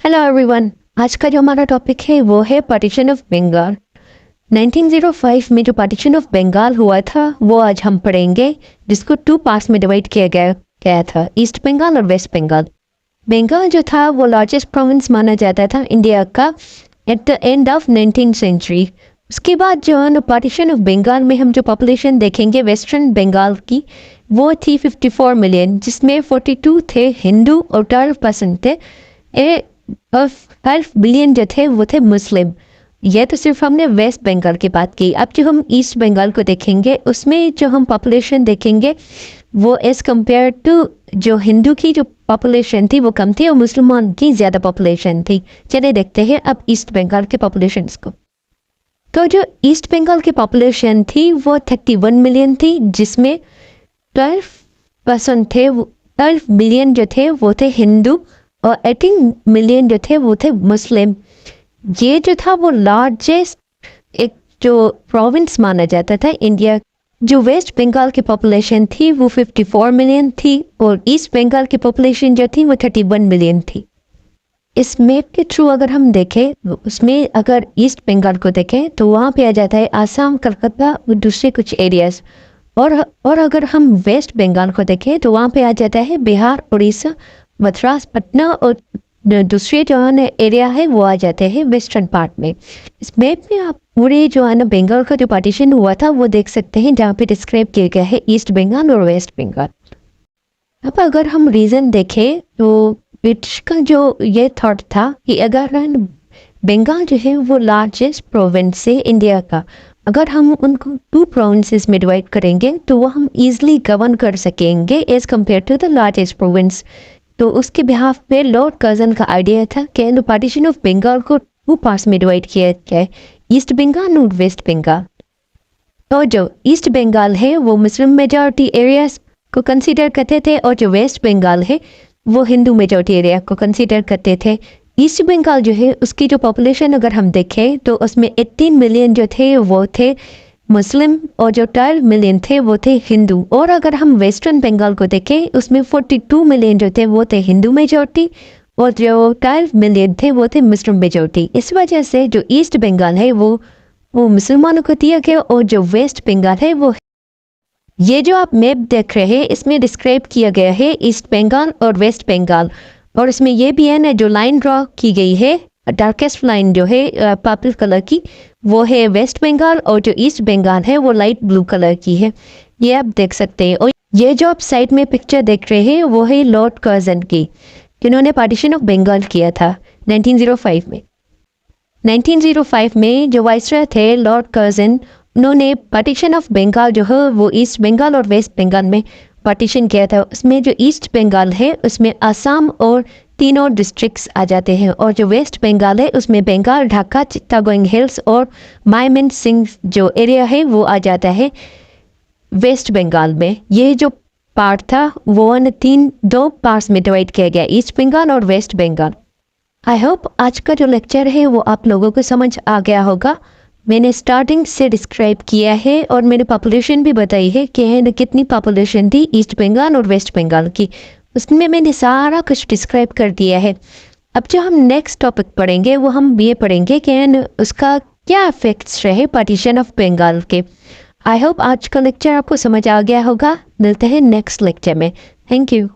Hello everyone. आज का जो हमारा टॉपिक है वो है पार्टीशन ऑफ बंगाल। 1905 में जो पार्टीशन ऑफ बंगाल हुआ था वो आज हम पढ़ेंगे, जिसको टू पार्ट्स में डिवाइड किया गया था, ईस्ट बंगाल और वेस्ट बंगाल। बंगाल जो था वो लार्जेस्ट प्रोविंस माना जाता था इंडिया का at the end of 19th century. उसके बाद जो है पार्टीशन ऑफ बंगाल में हम जो पॉपुलेशन देखेंगे वेस्टर्न बंगाल की, वो थी 54 मिलियन, जिसमें 42 थे हिंदू और 12% थे 12 बिलियन जो थे वो थे मुस्लिम। यह तो सिर्फ हमने वेस्ट बंगाल की बात की। अब जो हम ईस्ट बंगाल को देखेंगे उसमें जो हम पॉपुलेशन देखेंगे वो एज कम्पेयर टू जो हिंदू की जो पॉपुलेशन थी वो कम थी और मुसलमान की ज़्यादा पॉपुलेशन थी। चलिए देखते हैं अब ईस्ट बंगाल के पॉपुलेशन को। तो जो ईस्ट बंगाल की पॉपुलेशन थी वो 31 मिलियन थी, जिसमें 12% थे 12 मिलियन जो थे वो थे हिंदू और 18 मिलियन जो थे वो थे मुस्लिम। ये जो था वो लार्जेस्ट एक जो प्रोविंस माना जाता था इंडिया। जो वेस्ट बंगाल की पॉपुलेशन थी वो 54 मिलियन थी और ईस्ट बंगाल की पॉपुलेशन जो थी वो 31 मिलियन थी। इस मैप के थ्रू अगर हम देखें उसमें अगर ईस्ट बंगाल को देखें तो वहाँ पे आ जाता है आसाम, कलकत्ता और दूसरे कुछ एरियाज। और अगर हम वेस्ट बंगाल को देखें तो वहाँ पे आ जाता है बिहार, उड़ीसा, मद्रास, पटना और दूसरे जो है ना एरिया है वो आ जाते हैं वेस्टर्न पार्ट में। इस मैप में आप पूरे जो है ना बंगाल का जो पार्टीशन हुआ था वो देख सकते हैं, जहाँ पे डिस्क्राइब किया गया है ईस्ट बंगाल और वेस्ट बंगाल। अब अगर हम रीज़न देखें तो ब्रिटिश का जो ये थॉट था कि अगर बंगाल जो है वो लार्जेस्ट प्रोविंस है इंडिया का, अगर हम उनको 2 प्रोविंसेस में डिवाइड करेंगे तो वो हम ईजिली गवर्न कर सकेंगे as compare to the largest province. तो उसके बिहाफ पे लॉर्ड कर्जन का आइडिया था कि पार्टीशन ऑफ बंगाल को 2 पार्ट्स में डिवाइड किया जाए, ईस्ट बंगाल और वेस्ट बंगाल। तो जो ईस्ट बंगाल है वो मुस्लिम मेजॉरिटी एरियाज को कंसीडर करते थे और जो वेस्ट बंगाल है वो हिंदू मेजॉरिटी एरिया को कंसीडर करते थे। ईस्ट बंगाल जो है उसकी जो पॉपुलेशन अगर हम देखें तो उसमें 18 मिलियन जो थे वो थे मुस्लिम और जो 12 मिलियन थे वो थे हिंदू। और अगर हम वेस्टर्न बंगाल को देखें उसमें 42 मिलियन जो थे वो थे हिंदू मेजॉरिटी और जो 12 मिलियन थे वो थे मुस्लिम मेजॉरिटी। इस वजह से जो ईस्ट बंगाल है वो मुसलमानों को दिया गया और जो वेस्ट बंगाल है वो, ये जो आप मैप देख रहे हैं इसमें डिस्क्राइब किया गया है ईस्ट बंगाल और वेस्ट बंगाल। और इसमें ये भी है ना जो लाइन ड्रॉ की गई है, डार्केस्ट लाइन जो है पर्पल कलर की वो है वेस्ट बंगाल और जो ईस्ट बंगाल है वो लाइट ब्लू कलर की है, ये आप देख सकते हैं। और ये जो आप साइड में पिक्चर देख रहे हैं वो है लॉर्ड कर्जन की, जिन्होंने पार्टीशन ऑफ बंगाल किया था 1905 में। 1905 में जो वाइसरॉय थे लॉर्ड कर्जन, उन्होंने पार्टीशन ऑफ बंगाल जो है वो ईस्ट बंगाल और वेस्ट बंगाल में पार्टीशन किया था। उसमें जो ईस्ट बंगाल है उसमें असम और तीनों डिस्ट्रिक्ट्स आ जाते हैं और जो वेस्ट बंगाल है उसमें बंगाल, ढाका, चिट्टागोंग हिल्स और मायमेन सिंह जो एरिया है वो आ जाता है वेस्ट बंगाल में। ये जो पार्ट था वो 2 पार्ट्स में डिवाइड किया गया, ईस्ट बंगाल और वेस्ट बंगाल। आई होप आज का जो लेक्चर है वो आप लोगों को समझ आ गया होगा। मैंने स्टार्टिंग से डिस्क्राइब किया है और मैंने पॉपुलेशन भी बताई है कि कितनी पॉपुलेशन थी ईस्ट बंगाल और वेस्ट बंगाल की, उसमें मैंने सारा कुछ डिस्क्राइब कर दिया है। अब जो हम नेक्स्ट टॉपिक पढ़ेंगे वो हम ये पढ़ेंगे कि उसका क्या इफेक्ट्स रहे पार्टीशन ऑफ बंगाल के। आई होप आज का लेक्चर आपको समझ आ गया होगा। मिलते हैं नेक्स्ट लेक्चर में। Thank you.